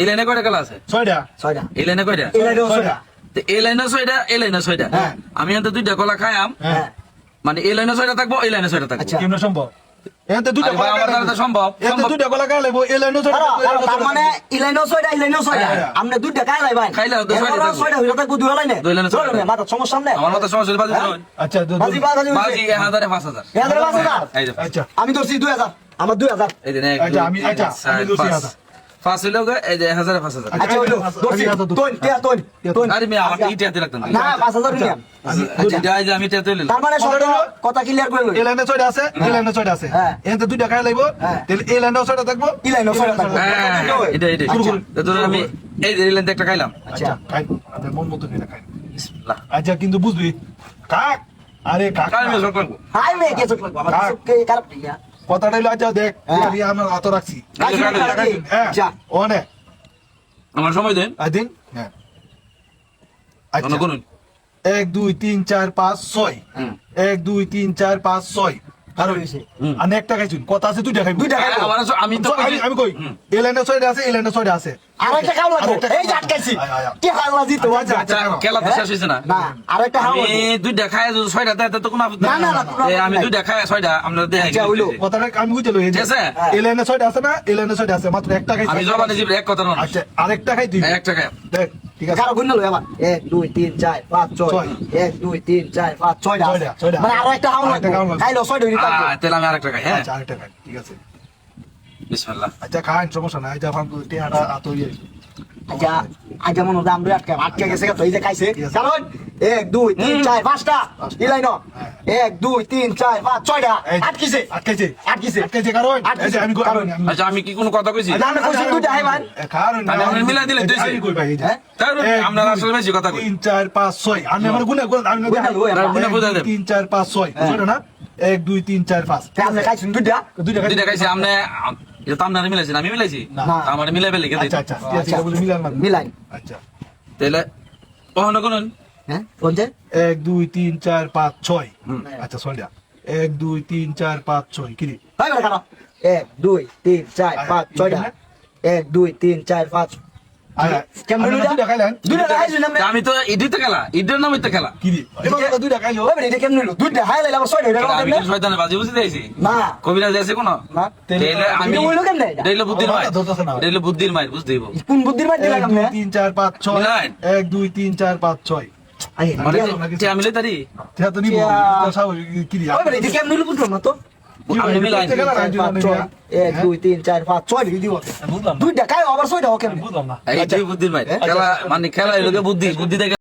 এই লাইনে কয়টা খেলা আছে? 6টা। এই লাইনে কয়টা? এই লাইনেও 6টা। তো এই লাইনে 6টা, এই লাইনে 6টা। হ্যাঁ। আমি এতে 2টা কলা খাইয়াম, হ্যাঁ। মানে এই লাইনে 6টা থাকবো, এই লাইনে 6টা থাকবো। আচ্ছা। কেমনে সম্ভব? এতে দুইটা আরে ভাই, কলা আমার দ্বারা তো সম্ভব, এতে সম্ভব। দুইটা কলা খাইলে এই লাইনও ছয়টা আরো, থাকবো, এই আরো, লাইনও তার ছয়টা মানে এই লাইনেও 6টা, এই লাইনেও 6টা। হ্যাঁ। আপনি দুইটা খাইলাই ভাই। খাইলে তো 6টা থাকবো। 6টা হইলো থাকবো দুই লাইনে। দুই লাইনে 6টা। মাথা সমস্যা নেই। আমার মতো সমস্যা হলে বাজি হ্যাঁ? ধরুন। আচ্ছা বাজি বাজি বাজি 1000 এ 5000। 5,000। এই যে আচ্ছা আমি ধরছি 2,000। আমার 2,000। এই যে এক, আচ্ছা, দুই, আমি- তিন, আচ্ছা, চার, আমি লুচি পাঁচ। 1000 পাঁচ হইলো গে, এই যে 1000 এ 5000। আচ্ছা হইলো ধরছি। আমি হাতে ধরছি। তোন টিয়া তোন। আরে মেয়ে, আমার ইটা হাতে রাখতাম না। না 5,000 নিলাম। আচ্ছা, এটা এই যে আমি এটা তুলে তার মানে সব কথা ক্লিয়ার করে লই। এই লাইনে ছয়টা আছে, এই লাইনে ছয়টা আছে। হ্যাঁ। এতে দুইটা খাই লাগবো, হ্যাঁ। তাহলে এই লাইনেও ছয়টা থাকবো, এই লাইনেও ছয়টা থাকবো। হ্যাঁ, এটা শুরু করুন। তো ধরুন আমি এই যে লাইন একটা খাইলাম। আচ্ছা। আচ্ছা খাই, আপনার মন মতো নিয়ে খাই। বিসমিল্লাহ। আচ্ছা কিন্তু বুঝবি কাক, আরে কাক কাল না। মেয়ে সব করবো। হাই মে কে চোখ লাগবো। আমার কাক। চোখ কে খারাপ দিয়া। কথাটা হইলো, আচ্ছা দেখ হ্যাঁ। আমি আমার হাত রাখছি। কাকি কাকি। হ্যাঁ আচ্ছা। ওনে আমার সময় দেন। দিন। হ্যাঁ কোনো আচ্ছা করুন। 1 2 3 4 5 6 হুম। 1 2 3 4 5 6 কারণ হুম। আমি একটা খাইছি, কথা আছে দুইটা খাইবো। দুইটা খাইবো। আমি তো আমি কই হুম। এই লাইনে ছয়টা আছে, এই লাইনে ছয়টা আছে। আরেকটা খাও লাগবো। আরেকটা এই যে আটকাইছি। আয়, আয়, আয়। কি হাল্লা জিতো আচ্ছা, আচ্ছা, খেলা তো শেষ হয়েছে না। না আরেকটা খাও আমি দুইটা খাই, যদি 6টা দেয় তো কোনো আপত্তি না, না, না, কোনো আপত্তি আমি নাই। দুইটা খাই 6টা আমরা দেখাই। আচ্ছা, হইলো। কথাটা আমি বুঝে লই। ঠিক আছে? এই লাইনে ছয়টা আছে না, এই লাইনে ছয়টা আছে, মাত্র একটা খাইছি। আমি জবানে জিব এক কথা না। আচ্ছা আরেকটা খাই তুই একটা খাই। দেখ, ঠিক আছে। কারো গুণ লই আবার 1 2 3 4 5 6 1 2 3 4 5 6টা আছে। ছয়টা। মানে আরো একটা খাও আরেকটা খাও লাগবো। লাগবো। খাইলো 6টা হইলো থাকবো। তাহলে আমি আরেকটা খাই। হ্যাঁ, আচ্ছা আরেকটা খাই, ঠিক আছে। বিসমিল্লাহ। আচ্ছা খান, সমস্যা নাই। আচ্ছা ফান তুই টিয়াটা আতো ইয়ে। আচ্ছা আচ্ছা মনে দাম রে আটকে গেছে তো এই যে খাইছে। ঠিক আছে। কারণ 1 2 3 4 5টা ইলাইনো 1 2 3 4 5 6টা আটকিছে আটকাইছে আটকিছে আটকাইছে কারণ আটকিছে। এই যে আমি কারণ। আচ্ছা, আমি কি কোনো কথা কইছি? না না কইছি দুইটা হাই ভাই। কারণ মানে আপনি মিলাই দিলেন দুইছে। আমি কই ভাই এই যে। হ্যাঁ? তাহলে আমরা আসলে বেশি কথা কই। 3 4 5 6 আমি আমার গুণে আমি গুণে লই, আমার গুণে বুঝাই দেব। 3 4 5 6 ছয়টা না 1 2 3 4 5 আপনি খাইছেন দুইটা দুইটা খাইছি। দুইটা খাইছি আমনে, এটা তো আপনারা মিলাইছেন, আমি মিলাইছি না। আমার মিলাই ফেলে গেছে। আচ্ছা আচ্ছা ঠিক আছে, এটা বলে মিলান না। মিলাই আচ্ছা তাহলে কখনো কোন হ্যাঁ কোনছে 1 2 3 4 5 6 হুম। আচ্ছা ছয়টা 1 2 3 4 5 6 কি রে? ভাই ভাই খারাপ 1 2 3 4 5 6টা 1 2 3 4 5 আচ্ছা কেমন আপনি দুইটা দুইটা খাইলেন? দুইটা খাইছেন না আমি তো ইডিতে খেলা, ইডের নামে তো খেলা। কি রে? এবার দুইটা খাইলো। ওই এটা কেমন হলো দুইটা হাই লাইলা 6টা এটা আমি কেমন কি শয়তানে বাজি বুঝতে চাইছি? না কবিরাজ আছে কোন? না তাহলে আমি এটা হইলো কেমনে এটা? এটা হইলো বুদ্ধির মাইর, আমার ধরতেছে না ভাই। এটা হইলো বুদ্ধির মাইর, বুঝতে হইব। কোন বুদ্ধির মার দিলা 1 কেমনে 2 3 4 5 6 মিলান। 1 2 3 4 5 6 আই মানে নাকি? যে আমি লইতারি এটা তো নিব টিয়া। স্বাভাবিক কি রে? ওই ভাই এটা কেমন হলো বুঝলাম না তো আমি মিলাই। 1 2 3 4 5 6 লিখে দিব বুঝলাম না, দুইটা খাই আবার 6টা কেমনে বুঝলাম না। এই বুদ্ধির মাইর খেলা, মানে খেলা হইলো বুদ্ধি, বুদ্ধি দেখে